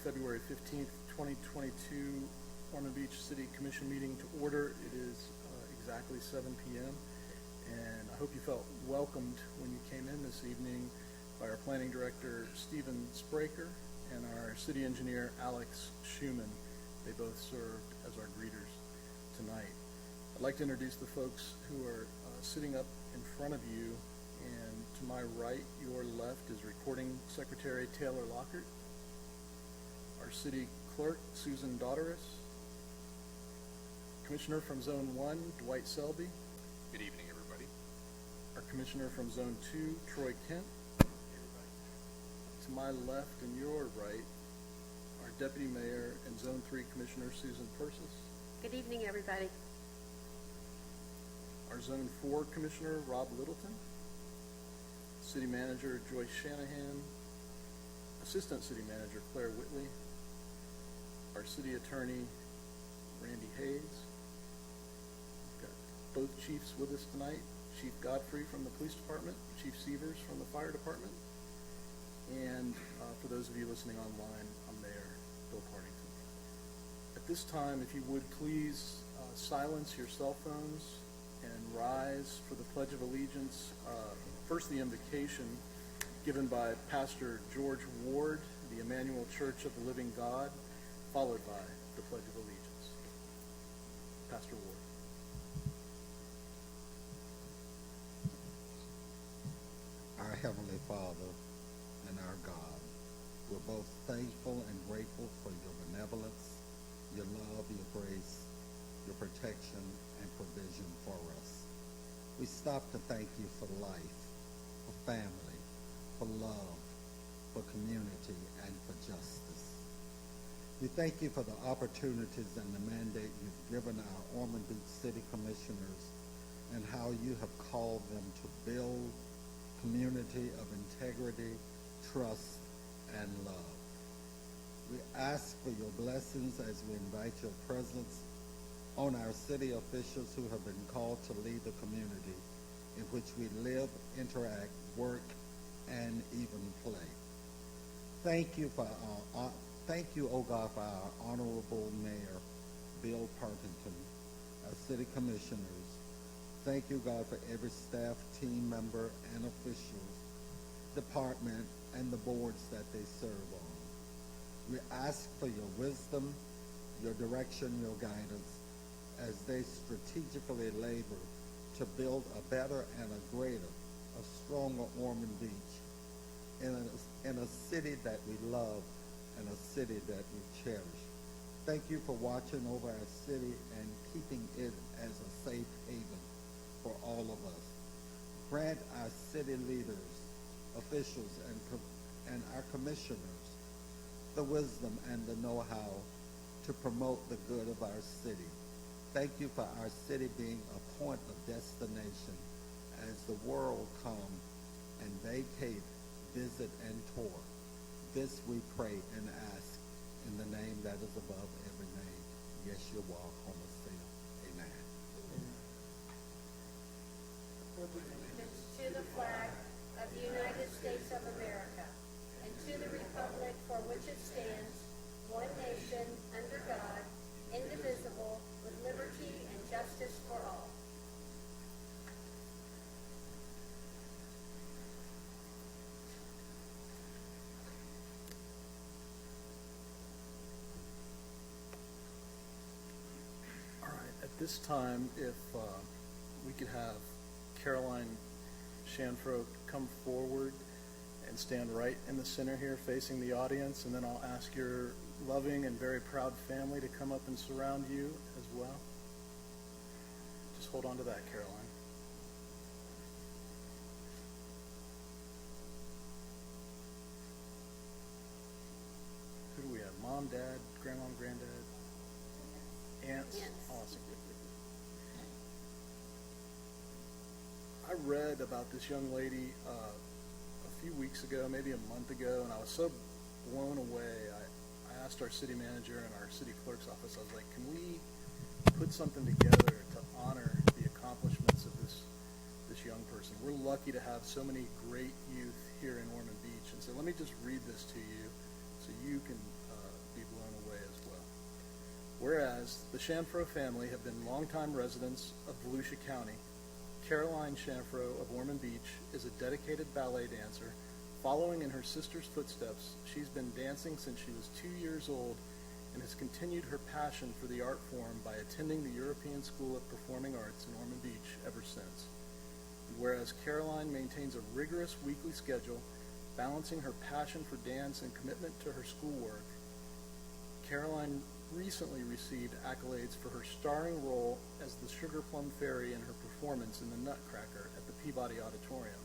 February 15th, 2022 Ormond Beach City Commission meeting to order. It is exactly 7 p.m. and I hope you felt welcomed when you came in this evening by our planning director Stephen Spraker and our city engineer Alex Schumann. They both served as our greeters tonight. I'd like to introduce the folks who are sitting up in front of you, and to my right, your left, is Recording Secretary Taylor Lockhart, our City Clerk Susan Dauteris, Commissioner from Zone 1 Dwight Selby. Good evening, everybody. Our Commissioner from Zone 2 Troy Kent. To my left and your right, our Deputy Mayor and Zone 3 Commissioner Susan Persis. Good evening, everybody. Our Zone 4 Commissioner Rob Littleton. City Manager Joyce Shanahan. Assistant City Manager Claire Whitley. Our City Attorney Randy Hayes. We've got both chiefs with us tonight. Chief Godfrey from the Police Department, Chief Sievers from the Fire Department, and for those of you listening online, I'm Mayor Bill Partington. At this time, if you would please silence your cell phones and rise for the Pledge of Allegiance. First, the invocation given by Pastor George Ward, the Emmanuel Church of the Living God, followed by the Pledge of Allegiance. Pastor Ward. Our Heavenly Father and our God, we're both thankful and grateful for your benevolence, your love, your grace, your protection, and provision for us. We stop to thank you for life, for family, for love, for community, and for justice. We thank you for the opportunities and the mandate you've given our Ormond Beach City Commissioners and how you have called them to build community of integrity, trust, and love. We ask for your blessings as we invite your presence on our city officials who have been called to lead the community in which we live, interact, work, and even play. Thank you, O God, for our Honorable Mayor, Bill Partington, our city commissioners. Thank you, God, for every staff, team member, and officials, department, and the boards that they serve on. We ask for your wisdom, your direction, your guidance, as they strategically labor to build a better and a greater, a stronger Ormond Beach in a city that we love and a city that we cherish. Thank you for watching over our city and keeping it as a safe haven for all of us. Grant our city leaders, officials, and our commissioners the wisdom and the know-how to promote the good of our city. Thank you for our city being a point of destination as the world come and vacate, visit, and tour. This we pray and ask in the name that is above every name, Yeshua HaMashiach. Amen. Allegiance to the flag of the United States of America and to the republic for which it stands, one nation, under God, indivisible, with liberty and justice for all. All right, at this time, if we could have Caroline Shanfro come forward and stand right in the center here facing the audience, and then I'll ask your loving and very proud family to come up and surround you as well. Just hold on to that, Caroline. Who do we have? Mom, Dad, Grandma, Granddad? Aunts? Yes. Awesome. I read about this young lady a few weeks ago, maybe a month ago, and I was so blown away. I asked our city manager and our city clerk's office, I was like, can we put something together to honor the accomplishments of this young person? We're lucky to have so many great youth here in Ormond Beach. And so let me just read this to you so you can be blown away as well. Whereas the Chanfro family have been longtime residents of Volusia County, Caroline Chanfro of Ormond Beach is a dedicated ballet dancer. Following in her sister's footsteps, she's been dancing since she was 2 years old and has continued her passion for the art form by attending the European School of Performing Arts in Ormond Beach ever since. And whereas Caroline maintains a rigorous weekly schedule, balancing her passion for dance and commitment to her schoolwork, Caroline recently received accolades for her starring role as the Sugar Plum Fairy in her performance in The Nutcracker at the Peabody Auditorium.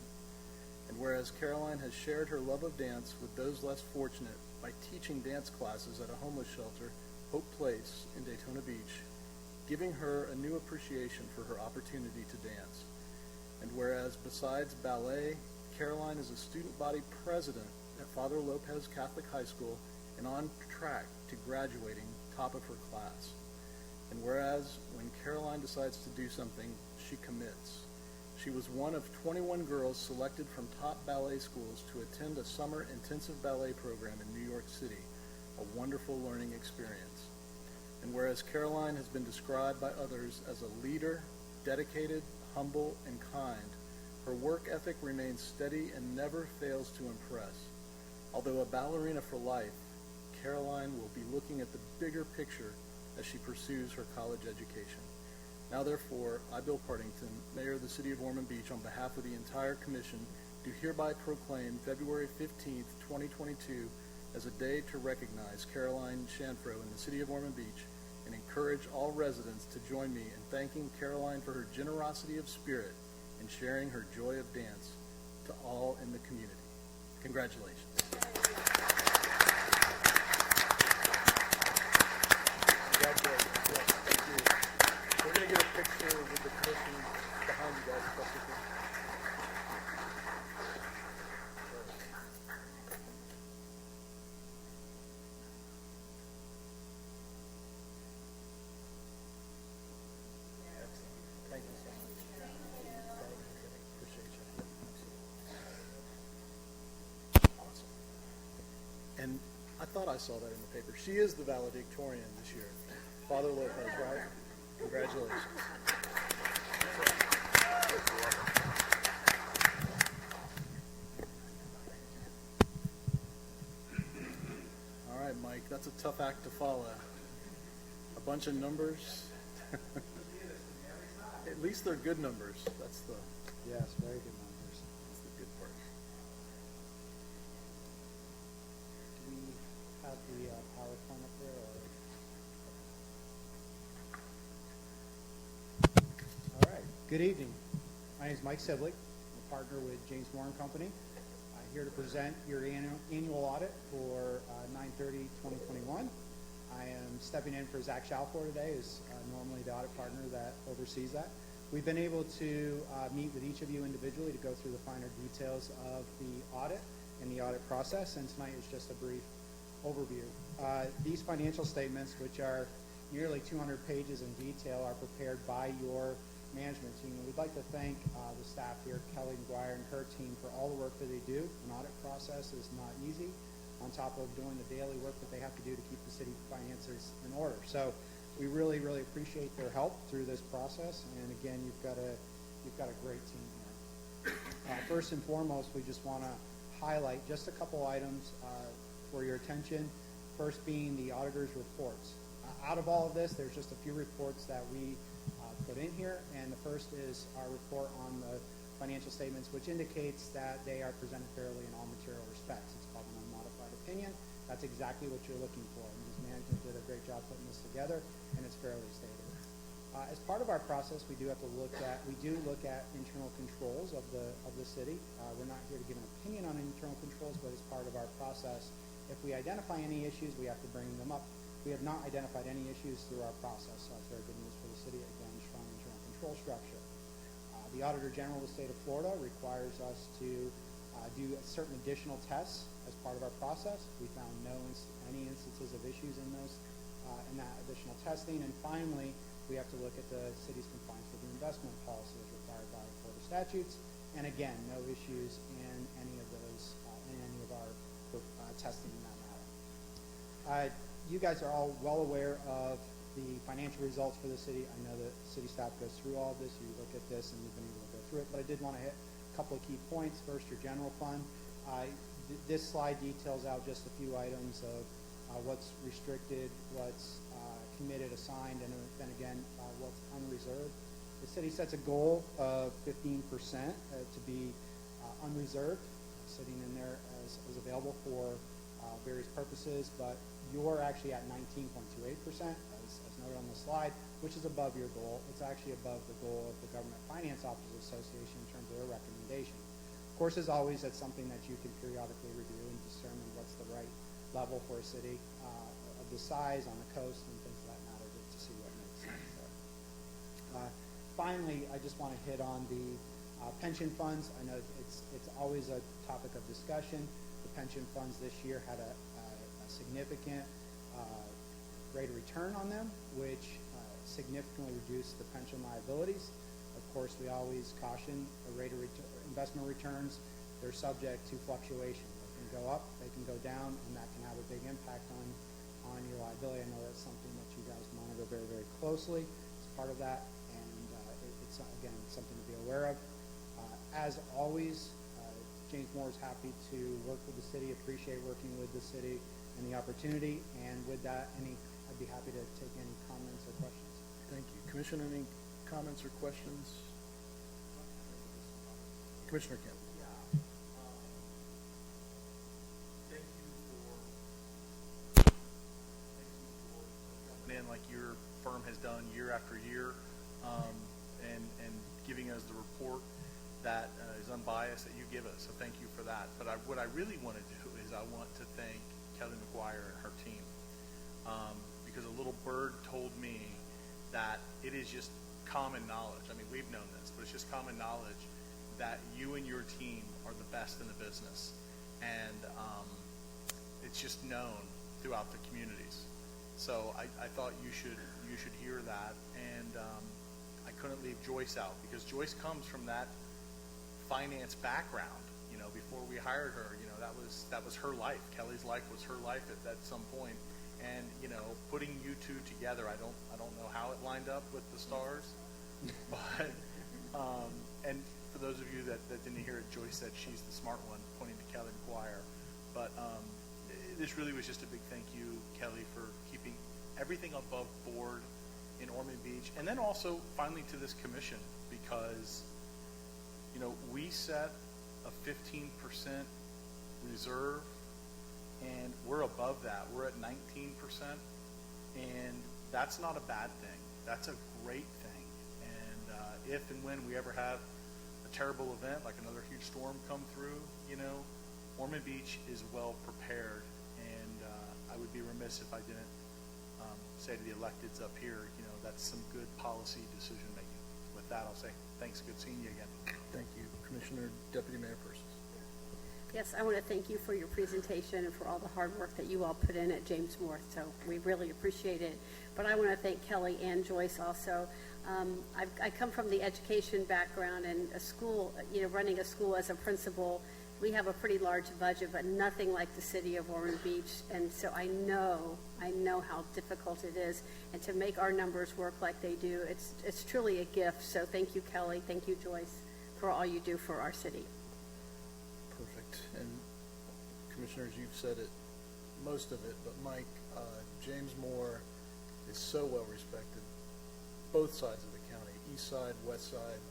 And whereas Caroline has shared her love of dance with those less fortunate by teaching dance classes at a homeless shelter, Hope Place in Daytona Beach, giving her a new appreciation for her opportunity to dance. And whereas besides ballet, Caroline is a student body president at Father Lopez Catholic High School and on track to graduating top of her class. And whereas when Caroline decides to do something, she commits. She was one of 21 girls selected from top ballet schools to attend a summer intensive ballet program in New York City, a wonderful learning experience. And whereas Caroline has been described by others as a leader, dedicated, humble, and kind, her work ethic remains steady and never fails to impress. Although a ballerina for life, Caroline will be looking at the bigger picture as she pursues her college education. Now therefore, I, Bill Partington, Mayor of the City of Ormond Beach, on behalf of the entire Commission, do hereby proclaim February 15th, 2022 as a day to recognize Caroline Chanfro in the City of Ormond Beach and encourage all residents to join me in thanking Caroline for her generosity of spirit and sharing her joy of dance to all in the community. Congratulations. Congratulations. Yes, thank you. We're going to get a picture with the commission behind you guys. If that's okay. Thank you so much. Appreciate you. Awesome. And I thought I saw that in the paper. She is the valedictorian this year. Father Lopez, right? Congratulations. All right, Mike, that's a tough act to follow. A bunch of numbers. At least they're good numbers. That's the Yes, very good numbers. that's the good part. Do we have the PowerPoint up there? All right. Good evening. My name is Mike Sibley. I'm a partner with James Moore & Company. I'm here to present your annual audit for 9/30/2021. I am stepping in for Zach Shalfor today, who's normally the audit partner that oversees that. We've been able to meet with each of you individually to go through the finer details of the audit and the audit process, and tonight is just a brief overview. These financial statements, which are nearly 200 pages in detail, are prepared by your management team. And we'd like to thank the staff here, Kelly McGuire and her team, for all the work that they do. An audit process is not easy, on top of doing the daily work that they have to do to keep the city finances in order. So we really, really appreciate their help through this process. And again, you've got a great team here. First and foremost, we just want to highlight just a couple items for your attention. First being the auditor's reports. Out of all of this, there's just a few reports that we put in here, and the first is our report on the financial statements, which indicates that they are presented fairly in all material respects. It's called an unmodified opinion. That's exactly what you're looking for. And management did a great job putting this together, and it's fairly stated. As part of our process, we do look at internal controls of the city. We're not here to give an opinion on internal controls, but as part of our process, if we identify any issues, we have to bring them up. We have not identified any issues through our process, so that's very good news for the city. Again, strong internal control structure. The Auditor General of the state of Florida requires us to do certain additional tests as part of our process. We found any instances of issues in that additional testing. And finally, we have to look at the city's compliance with the investment policy as required by Florida statutes. And again, no issues in any of our testing in that matter. You guys are all well aware of the financial results for the city. I know that city staff goes through all of this. You look at this and you've been able to go through it. But I did want to hit a couple of key points. First, your general fund. This slide details out just a few items of what's restricted, what's committed, assigned, and then again, what's unreserved. The city sets a goal of 15% to be unreserved, sitting in there as available for various purposes, but you're actually at 19.28%, as noted on the slide, which is above your goal. It's actually above the goal of the Government Finance Officers Association in terms of their recommendation. Of course, as always, that's something that you can periodically review and determine what's the right level for a city of the size on the coast and things of that matter to see what makes sense there. Finally, I just want to hit on the pension funds. I know it's always a topic of discussion. The pension funds this year had a significant rate of return on them, which significantly reduced the pension liabilities. Of course, we always caution a rate of investment returns. They're subject to fluctuation. They can go up, they can go down, and that can have a big impact on your liability. I know that's something that you guys monitor very, very closely as part of that, and it's, again, something to be aware of. As always, James Moore is happy to work with the city, appreciate working with the city and the opportunity, and with that, I'd be happy to take any comments or questions. Thank you. Commissioner, any comments or questions? Commissioner Kemp. Thank you for coming in like your firm has done year after year, and giving us the report that is unbiased that you give us. So thank you for that. But what I really want to do is I want to thank Kelly McGuire and her team, because a little bird told me that it is just common knowledge. I mean, we've known this, but it's just common knowledge that you and your team are the best in the business, and it's just known throughout the communities. So I thought you should hear that, and I couldn't leave Joyce out, because Joyce comes from that finance background. You know, before we hired her, you know, that was her life. Kelly's life was her life at some point. And you know, putting you two together, I don't know how it lined up with the stars, but and for those of you that didn't hear it, Joyce said she's the smart one, pointing to Kelly McGuire. But this really was just a big thank you, Kelly, for keeping everything above board in Ormond Beach, and then also finally to this commission, because you know, we set a 15% reserve, and we're above that. We're at 19%, and that's not a bad thing. That's a great thing. And if and when we ever have a terrible event, like another huge storm come through, you know, Ormond Beach is well prepared. And I would be remiss if I didn't say to the electeds up here, you know, that's some good policy decision making. With that, I'll say thanks. Good seeing you again. Thank you. Commissioner, Deputy Mayor Persis. Yes, I want to thank you for your presentation and for all the hard work that you all put in at James Moore. So we really appreciate it. But I want to thank Kelly and Joyce also. I come from the education background, and a school, you know, running a school as a principal, we have a pretty large budget, but nothing like the city of Ormond Beach. And so I know how difficult it is. And to make our numbers work like they do, it's truly a gift. So thank you, Kelly. Thank you, Joyce, for all you do for our city. Perfect. And commissioners, you've said it, most of it, but Mike, James Moore is so well respected, both sides of the county, east side, west side,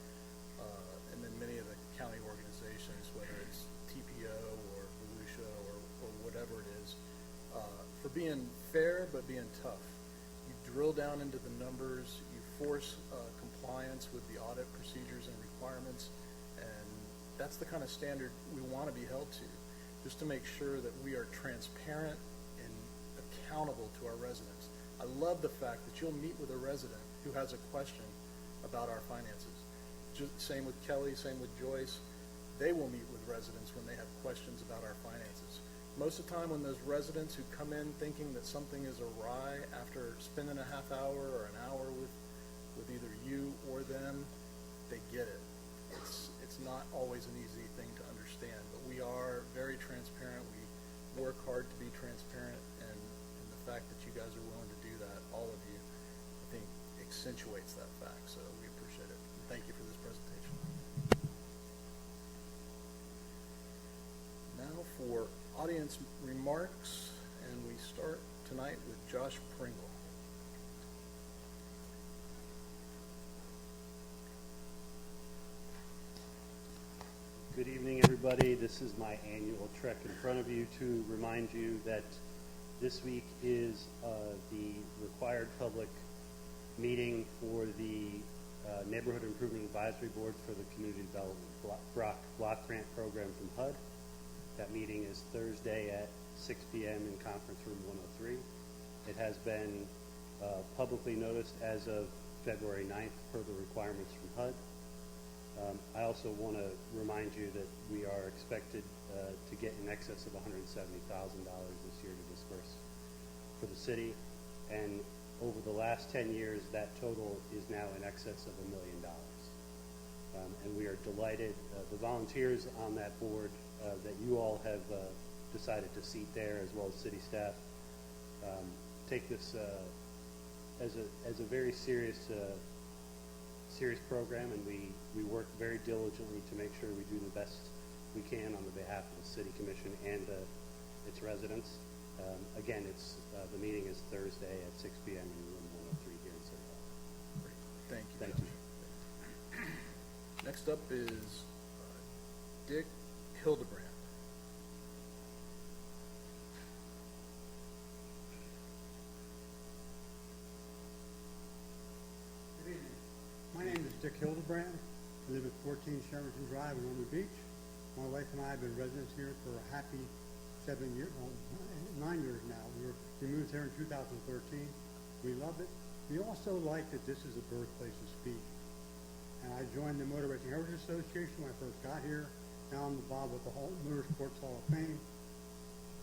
and then many of the county organizations, whether it's TPO or Volusia or whatever it is, for being fair but being tough. You drill down into the numbers, you force compliance with the audit procedures and requirements, and that's the kind of standard we want to be held to, just to make sure that we are transparent and accountable to our residents. I love the fact that you'll meet with a resident who has a question about our finances. Just same with Kelly, same with Joyce. They will meet with residents when they have questions about our finances. Most of the time when those residents who come in thinking that something is awry after spending a half hour or an hour with either you or them, they get it. It's not always an easy thing to understand, but we are very transparent. We work hard to be transparent, and the fact that you accentuates that fact, so we appreciate it. Thank you for this presentation. Now for audience remarks, and we start tonight with Josh Pringle. Good evening, everybody. This is my annual trek in front of you to remind you that this week is the required public meeting for the Neighborhood Improvement Advisory Board for the Community Development Block Grant Program from HUD. That meeting is Thursday at 6 p.m. in Conference Room 103. It has been publicly noticed as of February 9th per the requirements from HUD. I also want to remind you that we are expected to get in excess of $170,000 this year to disperse for the city, and over the last 10 years, that total is now in excess of $1 million. And we are delighted, the volunteers on that board that you all have decided to seat there, as well as city staff, take this as a very serious program, and we work very diligently to make sure we do the best we can on the behalf of the City Commission and its residents. Again, the meeting is Thursday at 6 p.m. in room 103 here in City Hall. Great. Thank you, Thank Josh. you. Next up is Dick Hildebrand. Good evening. My name is Dick Hildebrand. I live at 14 Sheraton Drive in Ormond Beach. My wife and I have been residents here for a happy 9 years now. We moved here in 2013. We love it. We also like that this is a birthplace of speed. And I joined the Motor Racing Heritage Association when I first got here. Now I'm involved with the Motorsports Hall of Fame.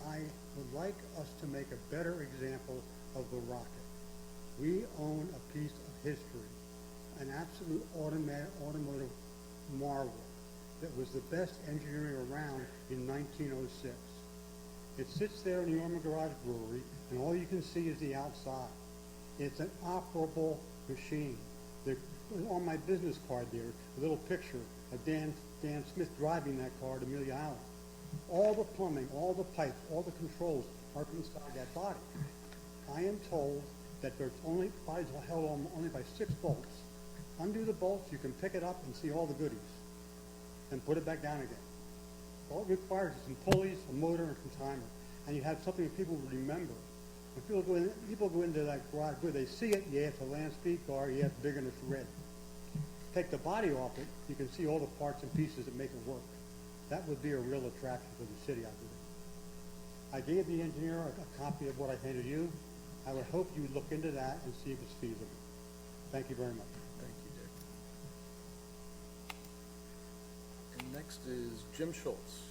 I would like us to make a better example of the rocket. We own a piece of history, an absolute automotive marvel that was the best engineering around in 1906. It sits there in the Ormond Garage Brewery, and all you can see is the outside. It's an operable machine. On my business card there, a little picture of Dan Smith driving that car to Amelia Island. All the plumbing, all the pipes, all the controls are inside that body. I am told that there's bodies are held on only by 6 bolts. Undo the bolts, you can pick it up and see all the goodies, and put it back down again. All it requires is some pulleys, a motor, and some timer, and you have something that people will remember. When people go into that garage where they see it, yeah, it's a land speed car, yeah, it's bigger and it's red. Take the body off it, you can see all the parts and pieces that make it work. That would be a real attraction for the city, I believe. I gave the engineer a copy of what I handed you. I would hope you would look into that and see if it's feasible. Thank you very much. Thank you, Dick. And next is Jim Schultz.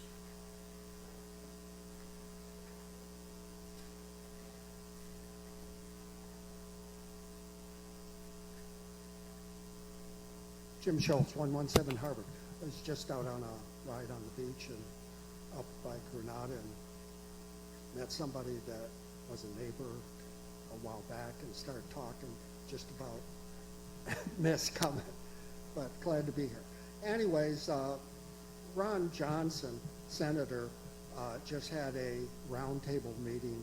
Jim Schultz, 117 Harvard. I was just out on a ride on the beach and up by Granada and met somebody that was a neighbor a while back and started talking just about missed coming, but glad to be here. Anyways, Ron Johnson, Senator, just had a roundtable meeting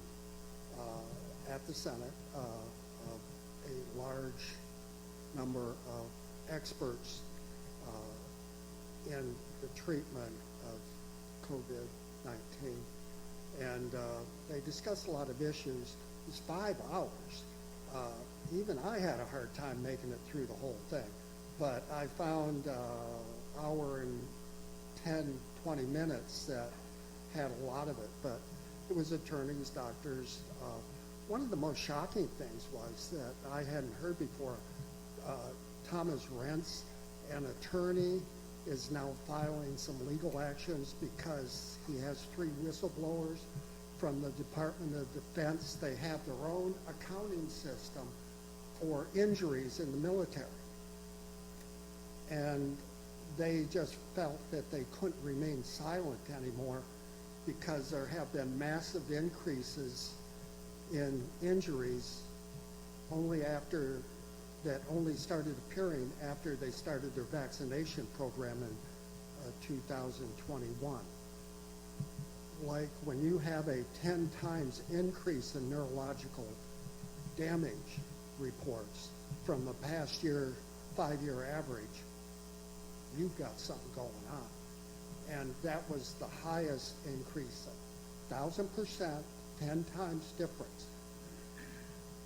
at the Senate of a large number of experts in the treatment of COVID-19. And they discussed a lot of issues. It was 5 hours. Even I had a hard time making it through the whole thing. But I found hour and 10, 20 minutes that had a lot of it. But it was attorneys, doctors. One of the most shocking things was that I hadn't heard before. Thomas Rentz, an attorney, is now filing some legal actions because he has 3 whistleblowers from the Department of Defense. They have their own accounting system for injuries in the military. And they just felt that they couldn't remain silent anymore because there have been massive increases in injuries only after that only started appearing after they started their vaccination program in 2021. Like when you have a 10 times increase in neurological damage reports from the past year, 5-year average, you've got something going on. And that was the highest increase, 1,000%, 10 times difference,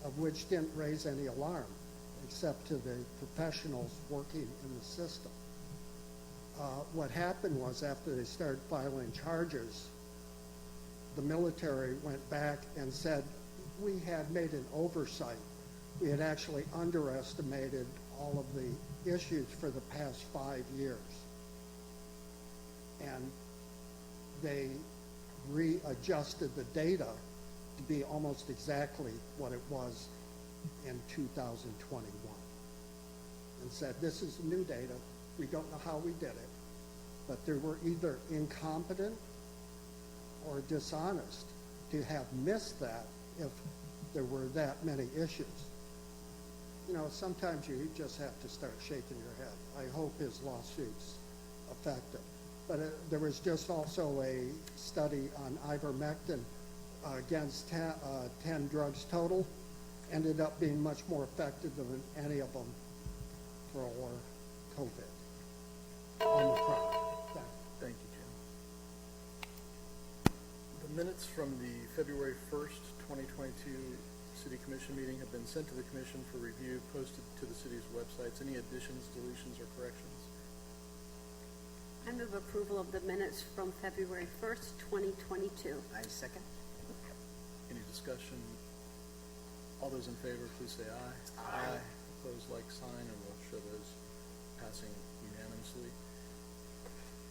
of which didn't raise any alarm, except to the professionals working in the system. What happened was after they started filing charges, the military went back and said, we had made an oversight. We had actually underestimated all of the issues for the past 5 years. And they readjusted the data to be almost exactly what it was in 2021. And said, this is new data. We don't know how we did it. But they were either incompetent or dishonest to have missed that if there were that many issues. You know, sometimes you just have to start shaking your head. I hope his lawsuit's effective. But there was just also a study on ivermectin against 10 drugs total. Ended up being much more effective than any of them for COVID. Omicron. Thank you, Jim. The minutes from the February 1st, 2022 City Commission meeting have been sent to the Commission for review, posted to the city's websites. Any additions, deletions, or corrections? I move approval of the minutes from February 1st, 2022. I second. Any discussion? All those in favor, please say aye. Aye. Opposed, like sign, and we'll show those passing unanimously.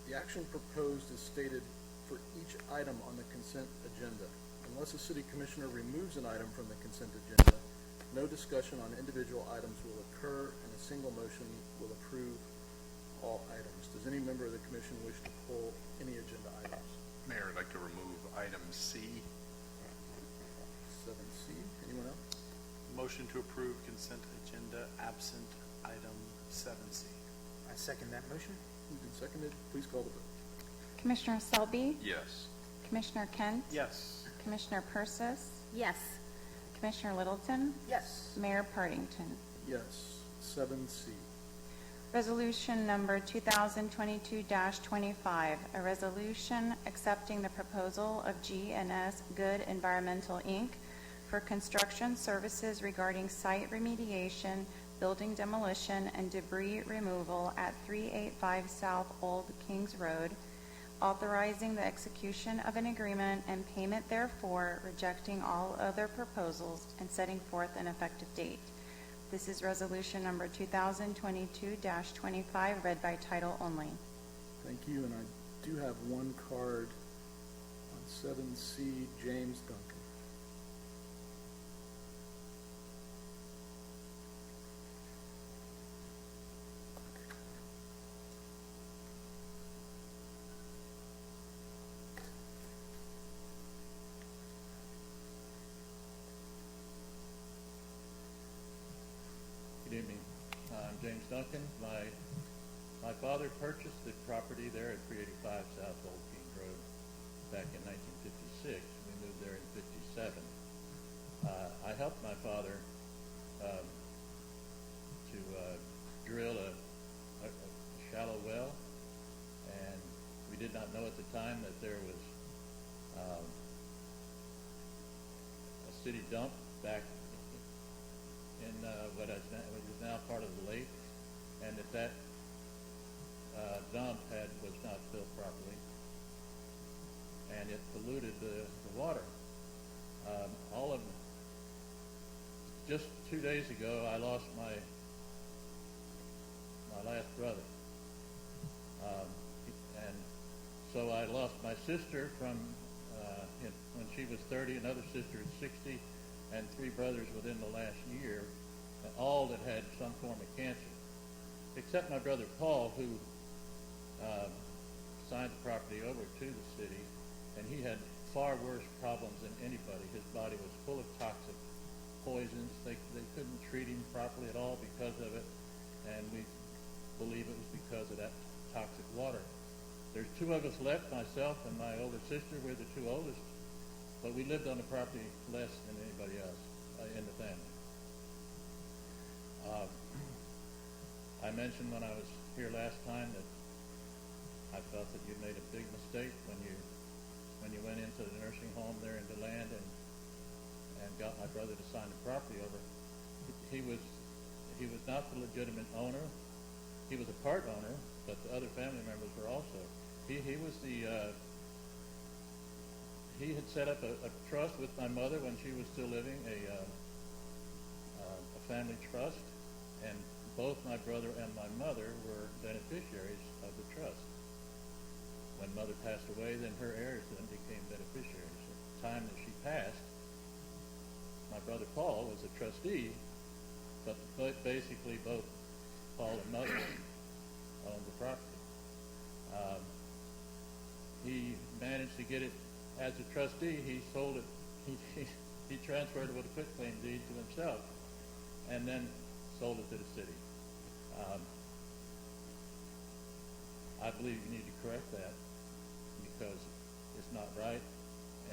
The action proposed is stated for each item on the consent agenda. Unless a city commissioner removes an item from the consent agenda, no discussion on individual items will occur, and a single motion will approve all items. Does any member of the commission wish to pull any agenda items? Mayor, I'd like to remove item C. 7C. Anyone else? Motion to approve consent agenda absent item 7C. I second that motion. Moved and seconded. Please call the vote. Commissioner Selby, Yes. Commissioner Kent, Yes. Commissioner Persis, Yes. Commissioner Littleton, Yes. Mayor Partington. Yes. 7C. Resolution number 2022-25, a resolution accepting the proposal of G&S Good Environmental, Inc. for construction services regarding site remediation, building demolition, and debris removal at 385 South Old Kings Road, authorizing the execution of an agreement and payment therefor, rejecting all other proposals, and setting forth an effective date. This is resolution number 2022-25, read by title only. Thank you, and I do have one card on 7C, James Duncan. Good evening. I'm James Duncan. My father purchased the property there at 385 South Old King Road back in 1956. We moved there in 57. I helped my father to drill a shallow well, and we did not know at the time that there was a city dump back in what is now part of the lake, and that dump was not filled properly, and it polluted the water. Just 2 days ago, I lost my last brother, and so I lost my sister from when she was 30, another sister at 60, and 3 brothers within the last year, all that had some form of cancer, except my brother Paul, who signed the property over to the city, and he had far worse problems than anybody. His body was full of toxic poisons. They couldn't treat him properly at all because of it, and we believe it was because of that toxic water. There's two of us left, myself and my older sister. We're the two oldest, but we lived on the property less than anybody else in the family. I mentioned when I was here last time that I felt that you made a big mistake when you went into the nursing home there in DeLand and got my brother to sign the property over. He was not the legitimate owner. He was a part owner, but the other family members were also. He was the he had set up a trust with my mother when she was still living, a family trust, and both my brother and my mother were beneficiaries of the trust. When mother passed away, then her heirs then became beneficiaries. At the time that she passed, my brother Paul was a trustee, but basically both Paul and mother owned the property. He managed to get it as a trustee. He sold it. He transferred it with a quitclaim deed to himself, and then sold it to the city. I believe you need to correct that because it's not right,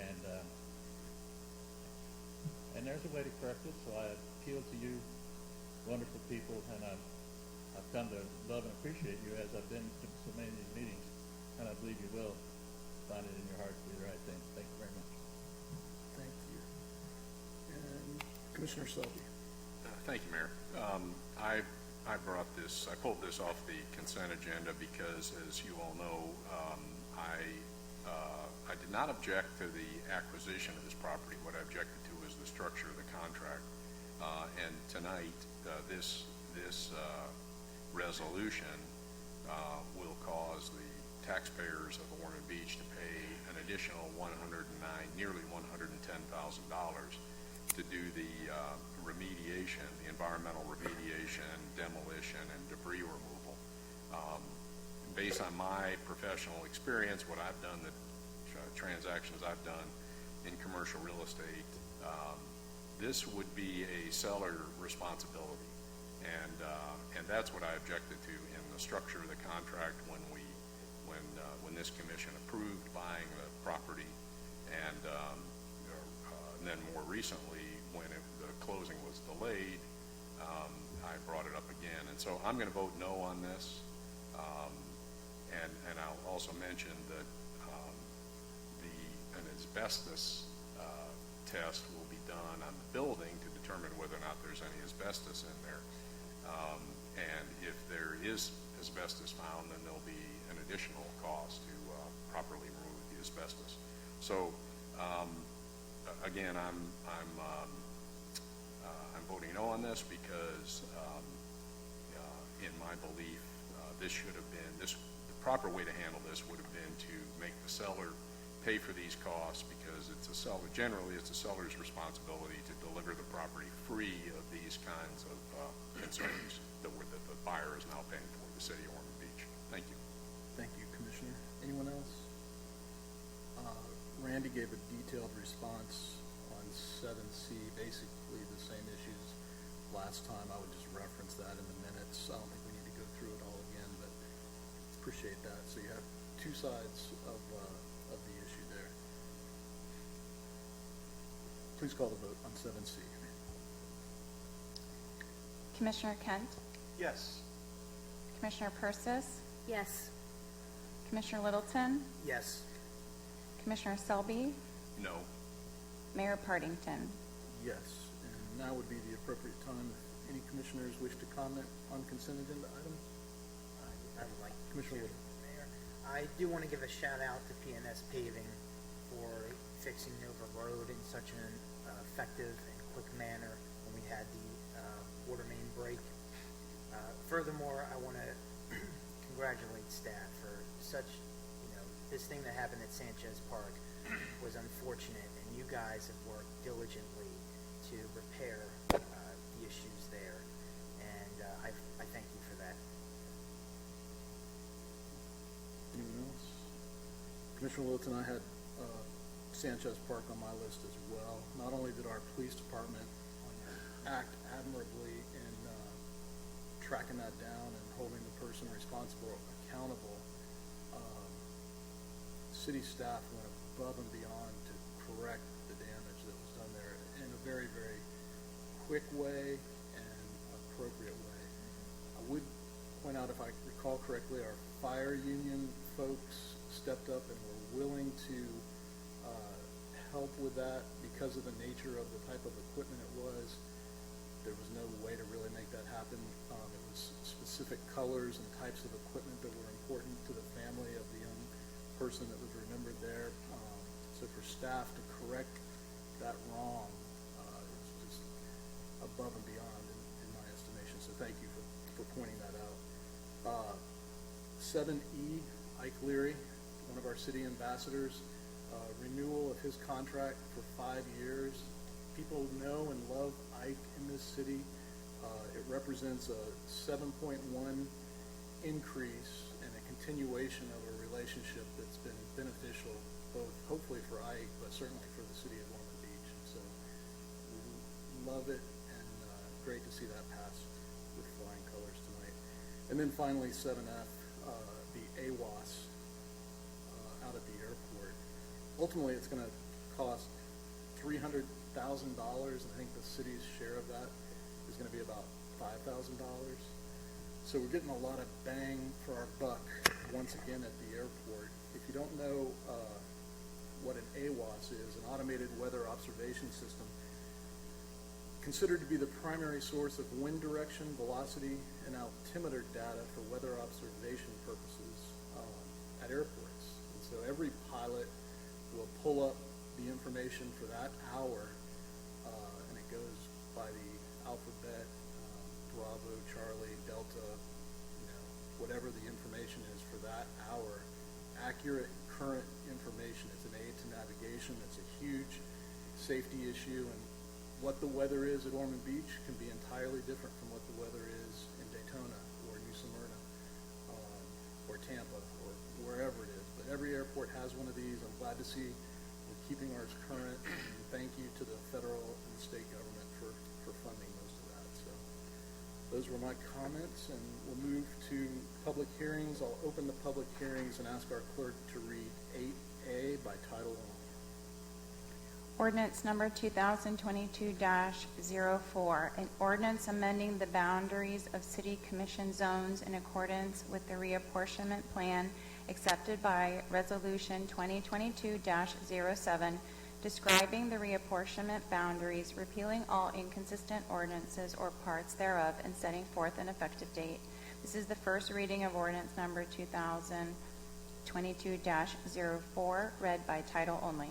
and there's a way to correct it. So I appeal to you, wonderful people, and I've come to love and appreciate you as I've been to so many of these meetings, and I believe you will find it in your heart to be the right thing. Thank you very much. Thank you. And Commissioner Selby. Thank you, Mayor. I pulled this off the consent agenda because, as you all know, I did not object to the acquisition of this property. What I objected to was the structure of the contract. And tonight, this resolution will cause the taxpayers of Ormond Beach to pay an additional nearly $110,000 to do the remediation, the environmental remediation, demolition, and debris removal. Based on my professional experience, what I've done, the transactions I've done in commercial real estate, this would be a seller responsibility, and that's what I objected to in the structure of the contract when this commission approved buying the property, and then more recently when the closing was delayed, I brought it up again, and so I'm going to vote no on this, and I'll also mention that an asbestos test will be done on the building to determine whether or not there's any asbestos in there. And if there is asbestos found, then there'll be an additional cost to properly remove the asbestos. So again, I'm voting no on this because in my belief, the proper way to handle this would have been to make the seller pay for these costs, because generally it's a seller's responsibility to deliver the property free of these kinds of concerns that the buyer is now paying for, the city of Ormond Beach. Thank you. Thank you, Commissioner. Anyone else? Randy gave a detailed response on 7C, basically the same issues last time. I would just reference that in the minutes. I don't think we need to go through it all again, but appreciate that. So you have two sides of the issue there. Please call the vote on 7C. Commissioner Kent, Yes. Commissioner Persis, Yes. Commissioner Littleton, Yes. Commissioner Selby, No. Mayor Partington. Yes, and now would be the appropriate time if any commissioners wish to comment on consent agenda items. I would like, Commissioner Wood. Mayor, I do want to give a shout out to PNS Paving for fixing Nova Road in such an effective and quick manner when we had the water main break. Furthermore, I want to congratulate staff for this thing that happened at Sanchez Park was unfortunate, and you guys have worked diligently to repair the issues there, and I thank you for that. Anyone else? Commissioner Littleton, I had Sanchez Park on my list as well. Not only did our police department act admirably in tracking that down and holding the person responsible accountable. City staff went above and beyond to correct the damage that was done there in a very, very quick way and appropriate way. I would point out, if I recall correctly, our fire union folks stepped up and were willing to help with that because of the nature of the type of equipment it was. There was no way to really make that happen. It was specific colors and types of equipment that were important to the family of the young person that was remembered there. So for staff to correct that wrong, it was just above and beyond in my estimation. So thank you for pointing that out. 7E, Ike Leary, one of our city ambassadors, renewal of his contract for 5 years. People know and love Ike in this city. It represents a 7.1 increase and a continuation of a relationship that's been beneficial, both hopefully for Ike, but certainly for the city of Ormond Beach. And so we love it, and great to see that pass with flying colors tonight. And then finally, 7F, the AWAS out at the airport. Ultimately, it's going to cost $300,000, and I think the city's share of that is going to be about $5,000. So we're getting a lot of bang for our buck once again at the airport. If you don't know what an AWAS is, an automated weather observation system, considered to be the primary source of wind direction, velocity, and altimeter data for weather observation purposes at airports. And so every pilot will pull up the information for that hour, and it goes by the alphabet, Bravo, Charlie, Delta, whatever the information is for that hour. Accurate current information is an aid to navigation. It's a huge safety issue, and what the weather is at Ormond Beach can be entirely different from what the weather is in Daytona or New Smyrna or Tampa or wherever it is. But every airport has one of these. I'm glad to see we're keeping ours current, and thank you to the federal and state government for funding most of that. So those were my comments, and we'll move to public hearings. I'll open the public hearings and ask our clerk to read 8A by title only. Ordinance number 2022-04, an ordinance amending the boundaries of city commission zones in accordance with the reapportionment plan accepted by Resolution 2022-07, describing the reapportionment boundaries, repealing all inconsistent ordinances or parts thereof, and setting forth an effective date. This is the first reading of ordinance number 2022-04, read by title only.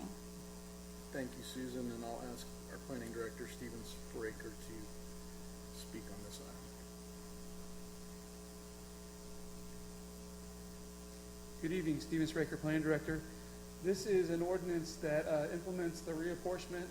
Thank you, Susan, and I'll ask our planning director, Stephen Spraker, to speak on this item. Good evening, Stephen Spraker, planning director. This is an ordinance that implements the reapportionment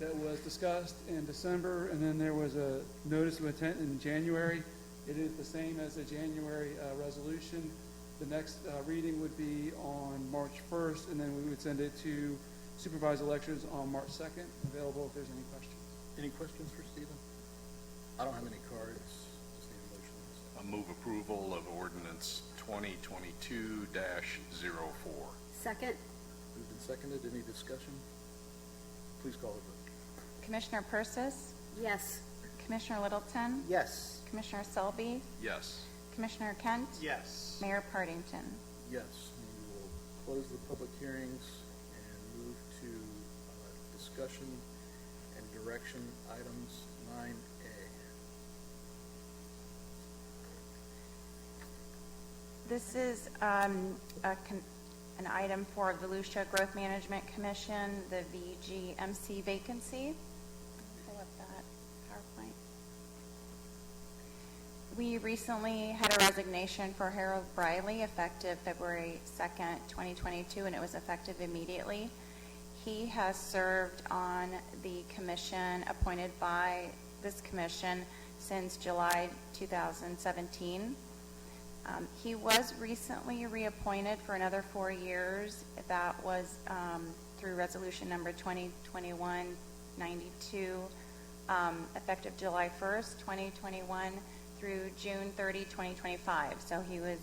that was discussed in December, and then there was a notice of intent in January. It is the same as the January resolution. The next reading would be on March 1st, and then we would send it to supervised elections on March 2nd. Available if there's any questions. Any questions for Stephen? I don't have any cards. Just need a motion. I move approval of ordinance 2022-04. Second? Moved and seconded. Any discussion? Please call the vote. Commissioner Persis, Yes. Commissioner Littleton, Yes. Commissioner Selby, Yes. Commissioner Kent, Yes. Mayor Partington. Yes. And we will close the public hearings and move to discussion and direction items 9A. This is an item for Volusia Growth Management Commission, the VGMC vacancy. Pull up that PowerPoint. We recently had a resignation for Harold Briley effective February 2nd, 2022, and it was effective immediately. He has served on the commission appointed by this commission since July 2017. He was recently reappointed for another 4 years. That was through resolution number 2021-92 effective July 1st, 2021 through June 30, 2025. So he was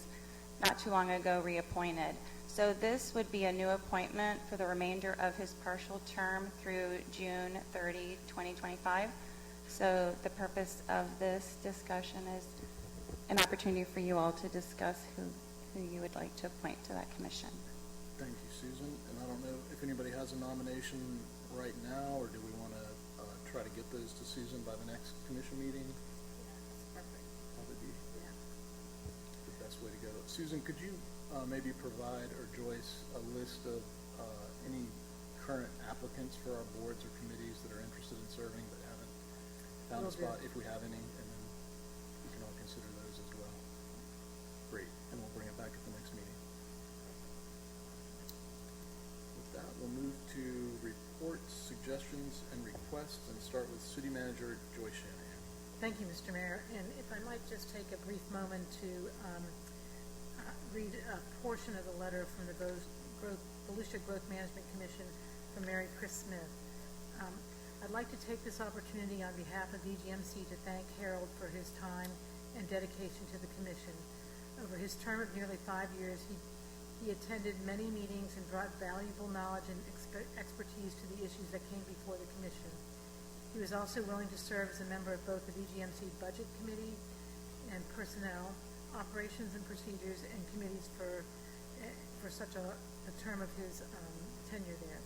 not too long ago reappointed. So this would be a new appointment for the remainder of his partial term through June 30, 2025. So the purpose of this discussion is an opportunity for you all to discuss who you would like to appoint to that commission. Thank you, Susan. And I don't know if anybody has a nomination right now, or do we want to try to get those to Susan by the next commission meeting? That's perfect. Probably be Yeah. the best way to go. Susan, could you maybe provide, or Joyce, a list of any current applicants for our boards or committees that are interested in serving but haven't found a Will do. spot, if we have any, and then we can all consider those as well. Great, and we'll bring it back at the next meeting. With that, we'll move to reports, suggestions, and requests, and start with City Manager Joyce Shanahan. Thank you, Mr. Mayor. And if I might just take a brief moment to read a portion of the letter from the Volusia Growth Management Commission from Mary Chris Smith. I'd like to take this opportunity on behalf of VGMC to thank Harold for his time and dedication to the commission. Over his term of nearly 5 years, he attended many meetings and brought valuable knowledge and expertise to the issues that came before the commission. He was also willing to serve as a member of both the VGMC Budget Committee and Personnel, Operations and Procedures, and committees for such a term of his tenure there.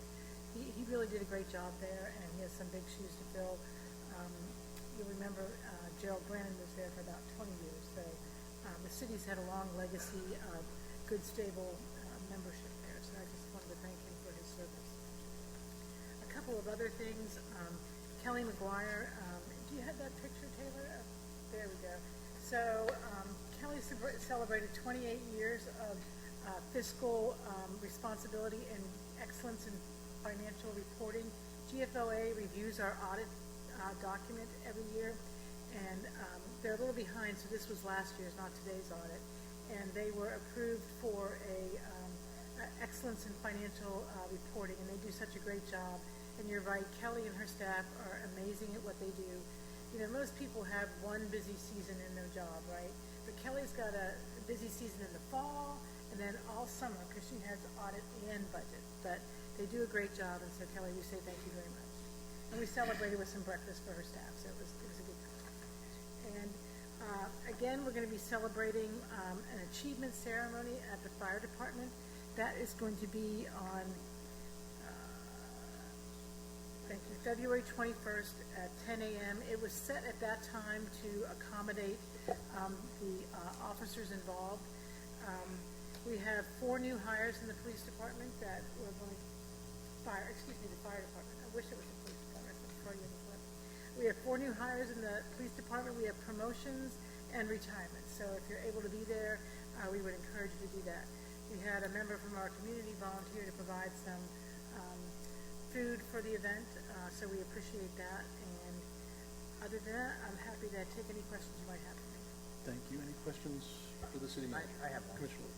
He really did a great job there, and he has some big shoes to fill. You'll remember Gerald Brannon was there for about 20 years, so the city's had a long legacy of good, stable membership there, so I just wanted to thank him for his service. A couple of other things. Kelly McGuire, do you have that picture, Taylor? There we go. So Kelly celebrated 28 years of fiscal responsibility and excellence in financial reporting. GFOA reviews our audit document every year, and they're a little behind, so this was last year's, not today's audit. And they were approved for excellence in financial reporting, and they do such a great job. And you're right, Kelly and her staff are amazing at what they do. You know, most people have one busy season in their job, right? But Kelly's got a busy season in the fall, and then all summer, because she has audit and budget. But they do a great job, and so Kelly, we say thank you very much. And we celebrated with some breakfast for her staff, so it was a good time. And again, we're going to be celebrating an achievement ceremony at the fire department. That is going to be on February 21st at 10 a.m. It was set at that time to accommodate the officers involved. We have 4 new hires in the police department that we're going to the fire department. I wish it was the police department. We have 4 new hires in the police department. We have promotions and retirements. So if you're able to be there, we would encourage you to do that. We had a member from our community volunteer to provide some food for the event, so we appreciate that. And other than that, I'm happy to take any questions you might have for me. Thank you. Any questions for the city manager? I have one. Commissioner.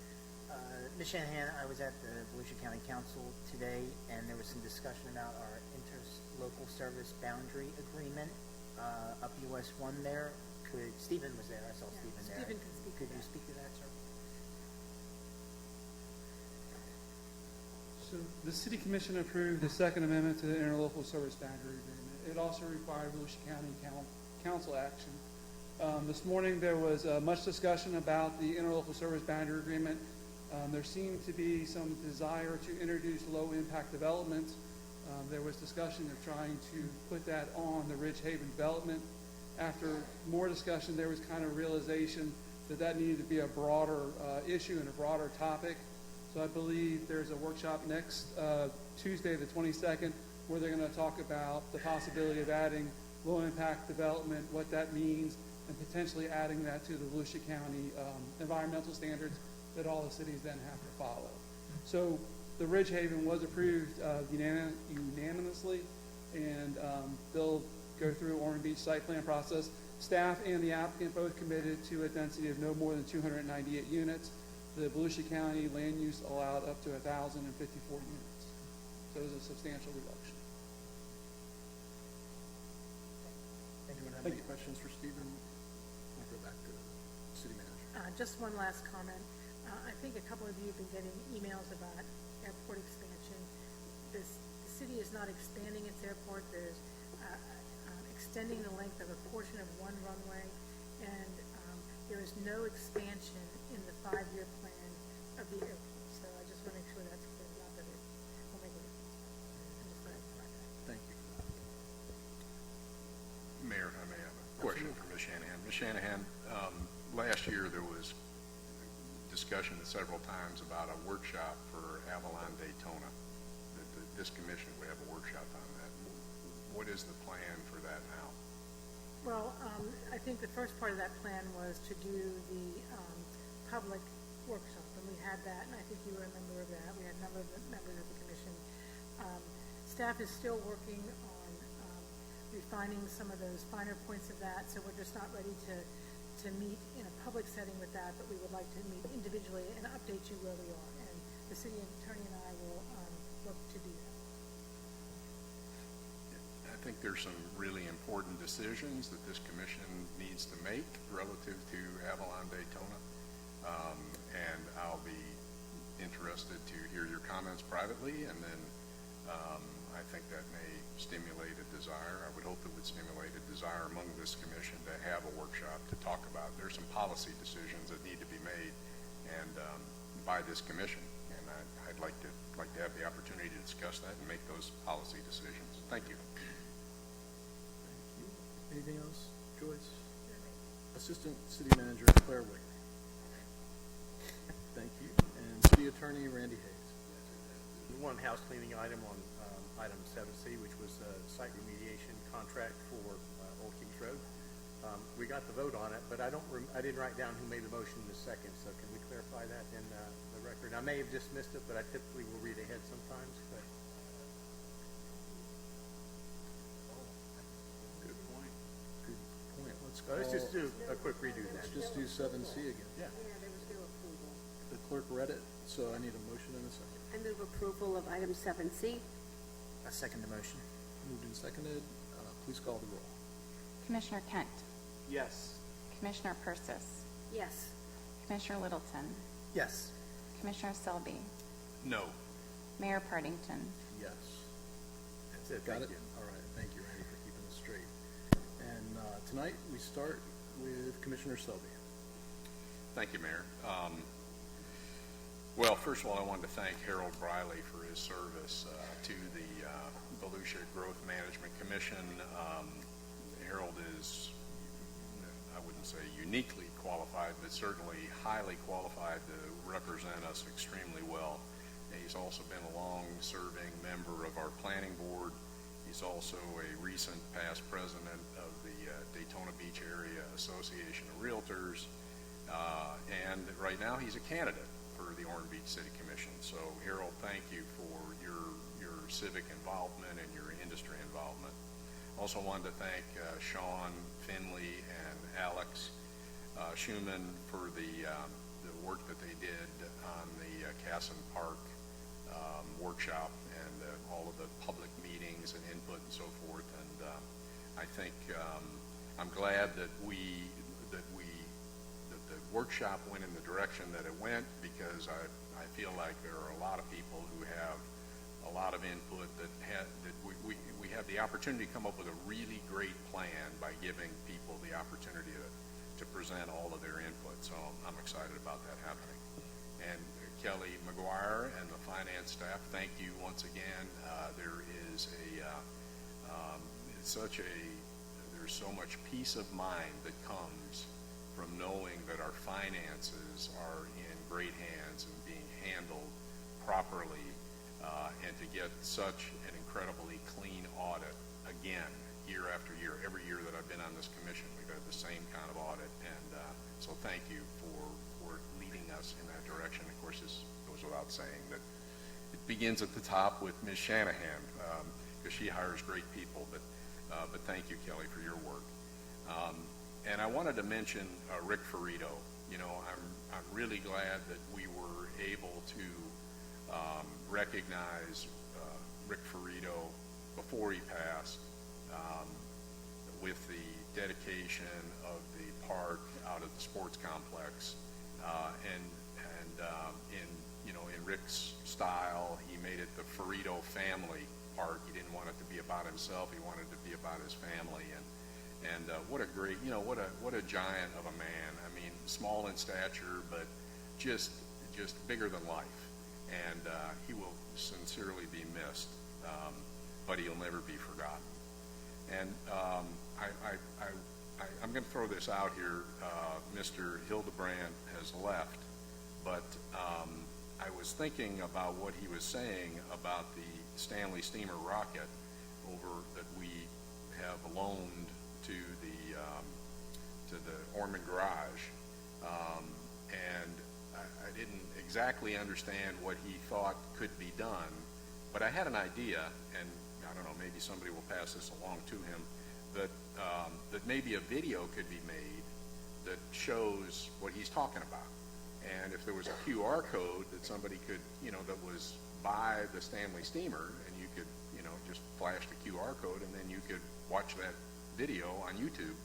Ms. Shanahan, I was at the Volusia County Council today, and there was some discussion about our interlocal service boundary agreement up US 1 there. Stephen was there. I saw Stephen there. Stephen can speak to Could you speak to that, sir? So the City Commission approved the Second Amendment to the Interlocal Service Boundary Agreement. It also required Volusia County Council action. This morning there was much discussion about the Interlocal Service Boundary Agreement. There seemed to be some desire to introduce low-impact development. There was discussion of trying to put that on the Ridge Haven development. After more discussion, there was kind of realization that that needed to be a broader issue and a broader topic. So I believe there's a workshop next Tuesday, the 22nd, where they're going to talk about the possibility of adding low-impact development, what that means, and potentially adding that to the Volusia County environmental standards that all the cities then have to follow. So the Ridge Haven was approved unanimously, and they'll go through Ormond Beach site plan process. Staff and the applicant both committed to a density of no more than 298 units. The Volusia County land use allowed up to 1,054 units. So it was a substantial reduction. have any questions for Stephen? I'll go back to the city manager. Just one last comment. I think a couple of you have been getting emails about airport expansion. The city is not expanding its airport. There's extending the length of a portion of one runway, and there is no expansion in the 5-year plan of the airport. So I just want to make sure that's clear, not that it will make a difference. I'm just glad to find that. Thank you for that. Mayor, if I may have a question for Ms. Shanahan. Ms. Shanahan, last year there was discussion several times about a workshop for Avalon Daytona. This commission would have a workshop on that. What is the plan for that now? Well, I think the first part of that plan was to do the public workshop, and we had that, and I think you were a member of that. We had a number of members of the commission. Staff is still working on refining some of those finer points of that, so we're just not ready to meet in a public setting with that, but we would like to meet individually and update you where we are. And the city attorney and I will look to do that. I think there's some really important decisions that this commission needs to make relative to Avalon Daytona. And I'll be interested to hear your comments privately, and then I think that may stimulate a desire. I would hope it would stimulate a desire among this commission to have a workshop to talk about. There's some policy decisions that need to be made and by this commission, and I'd like to have the opportunity to discuss that and make those policy decisions. Thank you. Thank you. Anything else, Joyce? Assistant City Manager Claire Wick. Thank you. And City Attorney Randy Hayes. One house cleaning item on item 7C, which was a site remediation contract for Old Kings Road. We got the vote on it, but I didn't write down who made the motion in the second, so can we clarify that in the record? I may have just missed it, but I typically will read ahead sometimes. But Good point. Good point. let's just do a quick redo then. Let's just do 7C again. Yeah. Yeah, there was no approval. The clerk read it, so I need a motion and a second. I move approval of item 7C. I second the motion. Moved and seconded. Please call the roll. Commissioner Kent, Yes. Commissioner Persis, Yes. Commissioner Littleton, Yes. Commissioner Selby, No. Mayor Partington. Yes. That's it. Got Thank it? you. All right. Thank you, Randy, for keeping us straight. And tonight we start with Commissioner Selby. Thank you, Mayor. Well, first of all, I wanted to thank Harold Briley for his service to the Volusia Growth Management Commission. Harold is, I wouldn't say uniquely qualified, but certainly highly qualified to represent us extremely well. He's also been a long-serving member of our planning board. He's also a recent past president of the Daytona Beach Area Association of Realtors. And right now he's a candidate for the Ormond Beach City Commission. So Harold, thank you for your civic involvement and your industry involvement. Also wanted to thank Sean Finley and Alex Schumann for the work that they did on the Casson Park workshop and all of the public meetings and input and so forth. And I think I'm glad that the workshop went in the direction that it went, because I feel like there are a lot of people who have a lot of input that we have the opportunity to come up with a really great plan by giving people the opportunity to present all of their input. So I'm excited about that happening. And Kelly McGuire and the finance staff, thank you once again. There is there's so much peace of mind that comes from knowing that our finances are in great hands and being handled properly, and to get such an incredibly clean audit again, year after year. Every year that I've been on this commission, we've had the same kind of audit, and so thank you for leading us in that direction. Of course, this goes without saying that it begins at the top with Ms. Shanahan, because she hires great people, but thank you, Kelly, for your work. And I wanted to mention Rick Ferrito. You know, I'm really glad that we were able to recognize Rick Ferrito before he passed with the dedication remediation of the park out of the sports complex, in Rick's style, he made it the Ferrito family park. He didn't want it to be about himself. He wanted it to be about his family, and what a great, what a giant of a man. I mean, small in stature, but just bigger than life, and he will sincerely be missed, but he'll never be forgotten. And I'm going to throw this out here. Mr. Hildebrand has left, but I was thinking about what he was saying about the Stanley Steamer rocket that we have loaned to the Ormond garage, and I didn't exactly understand what he thought could be done, but I had an idea, and I don't know, maybe somebody will pass this along to him, that maybe a video could be made that shows what he's talking about. And if there was a QR code that somebody could, that was by the Stanley Steamer, and you could, just flash the QR code, and then you could watch that video on YouTube,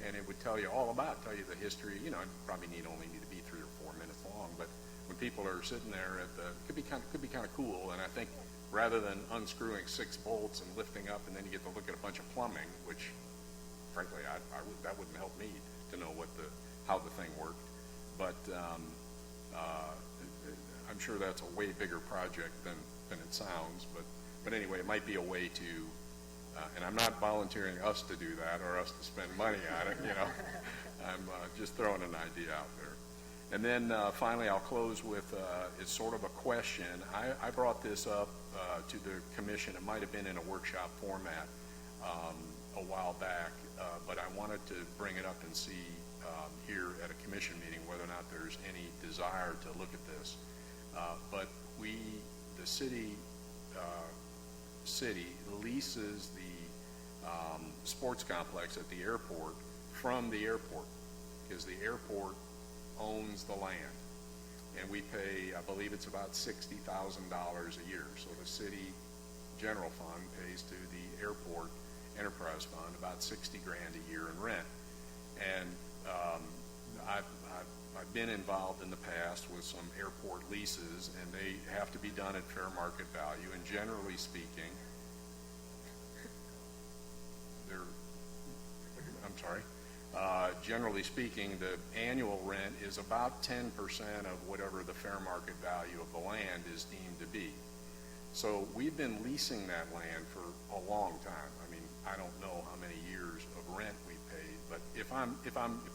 and it would tell you the history. It probably only need to be 3 or 4 minutes long, but when people are sitting there it could be kind of cool. And I think rather than unscrewing 6 bolts and lifting up, and then you get to look at a bunch of plumbing, which frankly that wouldn't help me to know how the thing worked. But I'm sure that's a way bigger project than it sounds. But anyway, it might be a way to, and I'm not volunteering us to do that or us to spend money on it. I'm just throwing an idea out there. And then finally, I'll close with it's sort of a question. I brought this up to the commission. It might have been in a workshop format a while back, but I wanted to bring it up and see here at a commission meeting whether or not there's any desire to look at this. But the city leases the sports complex at the airport from the airport, because the airport owns the land, and we pay, I believe it's about $60,000 a year. So the city general fund pays to the airport enterprise fund about $60,000 a year in rent. And I've been involved in the past with some airport leases, and they have to be done at fair market value. And generally speaking, generally speaking, the annual rent is about 10% of whatever the fair market value of the land is deemed to be. So we've been leasing that land for a long time. I mean, I don't know how many years of rent we paid, but if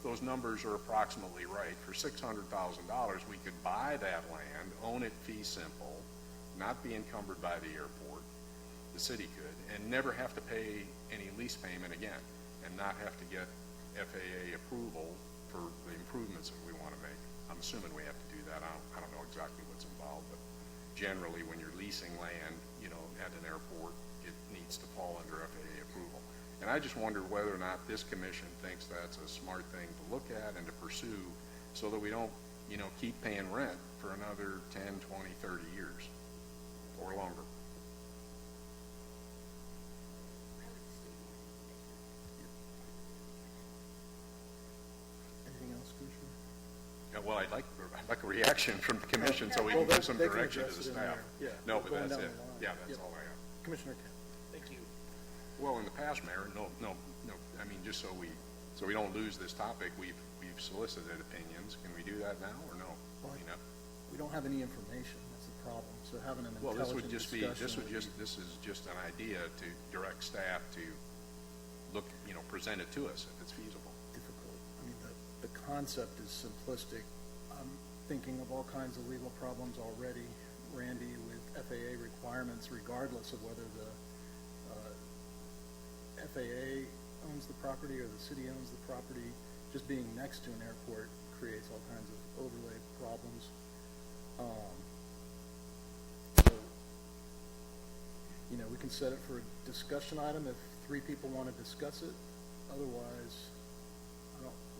those numbers are approximately right, for $600,000 we could buy that land, own it fee simple, not be encumbered by the airport, the city could, and never have to pay any lease payment again, and not have to get FAA approval for the improvements that we want to make. I'm assuming we have to do that. I don't know exactly what's involved, but generally when you're leasing land, at an airport, it needs to fall under FAA approval. And I just wonder whether or not this commission thinks that's a smart thing to look at and to pursue, so that we don't, keep paying rent for another 10, 20, 30 years or longer. Anything else, Commissioner? Yeah, well, I'd like a reaction from the commission so we can give some direction to the staff. Yeah, No, but that's it. Yeah, that's Yep. all I have. Commissioner Kent. Thank you. Well, in the past, Mayor, no. I mean, just so we don't lose this topic, we've solicited opinions. Can we do that now or no? Well, we don't have any information. That's the problem. So having an Well, intelligent this discussion. is just an idea to direct staff to look, present it to us if it's feasible. Difficult. I mean, the concept is simplistic. I'm thinking of all kinds of legal problems already, Randy, with FAA requirements, regardless of whether the FAA owns the property or the city owns the property. Just being next to an airport creates all kinds of overlay problems. So, we can set it for a discussion item if 3 people want to discuss it. Otherwise,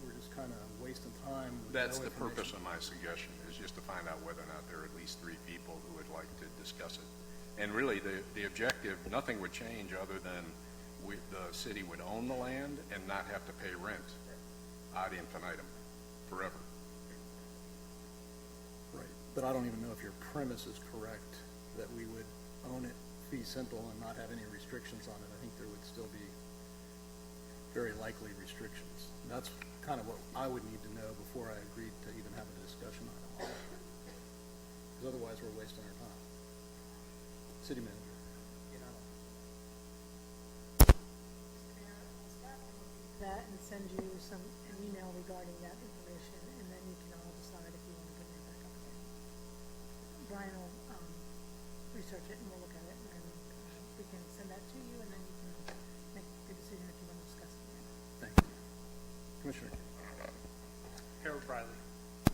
we're just kind of wasting time. With That's no the purpose information. of my suggestion, is just to find out whether or not there are at least 3 people who would like to discuss it. And really, the objective, nothing would change other than the city would own the land and not have to pay rent ad infinitum, forever. Right, but I don't even know if your premise is correct, that we would own it fee simple and not have any restrictions on it. I think there would still be very likely restrictions. And that's kind of what I would need to know before I agreed to even have a discussion on it. Because otherwise we're wasting our time. City manager. That and send you an email regarding that information, and then you can all decide if you want to bring it back up again. Brian will research it and we'll look at it, and then we can send that to you, and then you can make a decision if you want to discuss it again. Thank you. Commissioner. Harold Briley,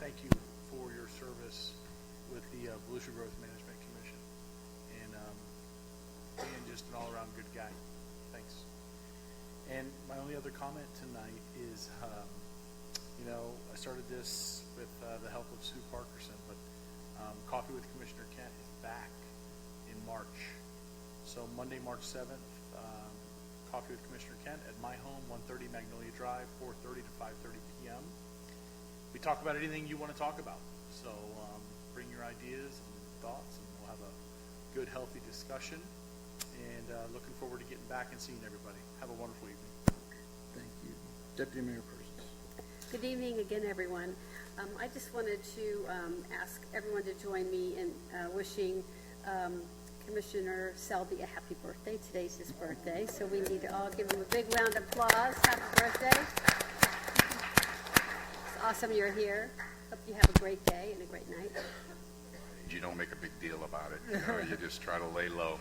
thank you for your service with the Volusia Growth Management Commission, and being just an all-around good guy. Thanks. And my only other comment tonight is, I started this with the help of Sue Parkerson, but Coffee with Commissioner Kent is back in March. So Monday, March 7th, Coffee with Commissioner Kent at my home, 130 Magnolia Drive, 4:30 to 5:30 p.m. We talk about anything you want to talk about. So bring your ideas and thoughts, and we'll have a good, healthy discussion. And looking forward to getting back and seeing everybody. Have a wonderful evening. Thank you. Deputy Mayor Persons. Good evening again, everyone. I just wanted to ask everyone to join me in wishing Commissioner Selby a happy birthday. Today's his birthday, so we need to all give him a big round of applause. Happy birthday. It's awesome you're here. Hope you have a great day and a great night. You don't make a big deal about it. You just try to lay low.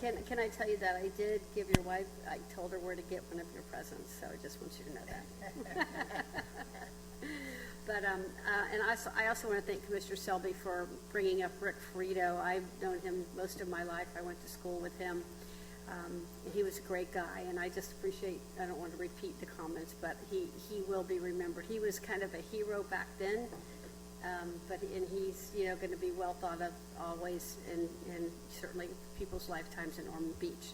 Can I tell you that I did give your wife, I told her where to get one of your presents, so I just want you to know that. But, and I also want to thank Commissioner Selby for bringing up Rick Frito. I've known him most of my life. I went to school with him. He was a great guy, and I just appreciate, I don't want to repeat the comments, but he will be remembered. He was kind of a hero back then. And he's, going to be well thought of always in certainly people's lifetimes in Ormond Beach.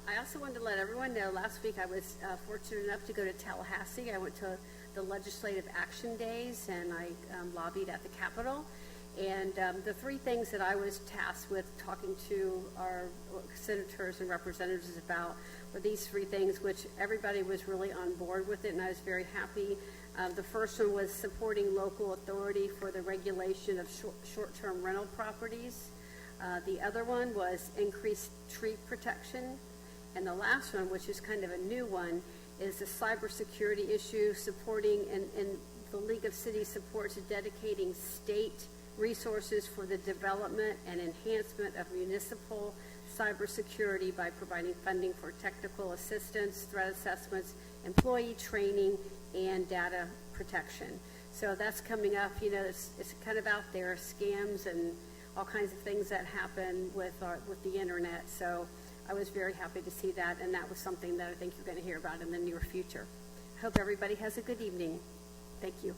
I also wanted to let everyone know, last week I was fortunate enough to go to Tallahassee. I went to the Legislative Action Days, and I lobbied at the Capitol. And the three things that I was tasked with talking to our senators and representatives about were these three things, which everybody was really on board with it, and I was very happy. The first one was supporting local authority for the regulation of short-term rental properties. The other one was increased tree protection. And the last one, which is kind of a new one, is the cybersecurity issue, supporting, and the League of Cities supports dedicating state resources for the development and enhancement of municipal cybersecurity by providing funding for technical assistance, threat assessments, employee training, and data protection. So that's coming up. It's kind of out there, scams and all kinds of things that happen with the internet. So I was very happy to see that, and that was something that I think you're going to hear about in the near future. I hope everybody has a good evening. Thank you.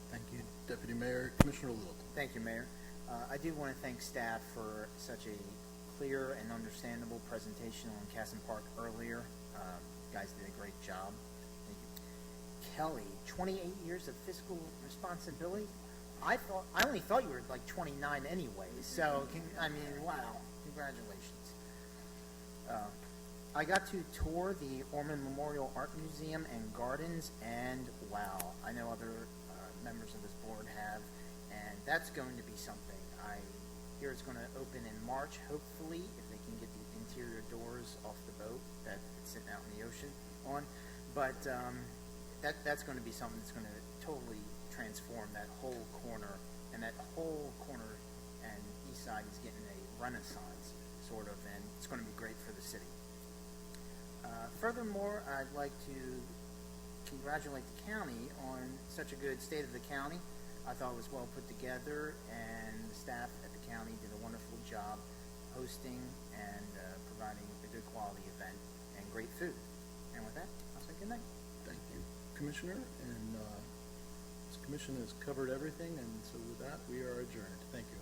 Thank you, Deputy Mayor. Commissioner Littleton. Thank you, Mayor. I do want to thank staff for such a clear and understandable presentation on Casson Park earlier. You guys did a great job. Thank you. Kelly, 28 years of fiscal responsibility? I only thought you were like 29 anyway, so, wow, congratulations. I got to tour the Ormond Memorial Art Museum and Gardens, and wow, I know other members of this board have, and that's going to be something. I hear it's going to open in March, hopefully, if they can get the interior doors off the boat that it's sitting out in the ocean on. But that's going to be something that's going to totally transform that whole corner, and that whole corner and east side is getting a renaissance, sort of, and it's going to be great for the city. Furthermore, I'd like to congratulate the county on such a good state of the county. I thought it was well put together, and the staff at the county did a wonderful job hosting and providing a good quality event and great food. And with that, I'll say good night. Thank you, Commissioner. And this commission has covered everything, and so with that, we are adjourned. Thank you.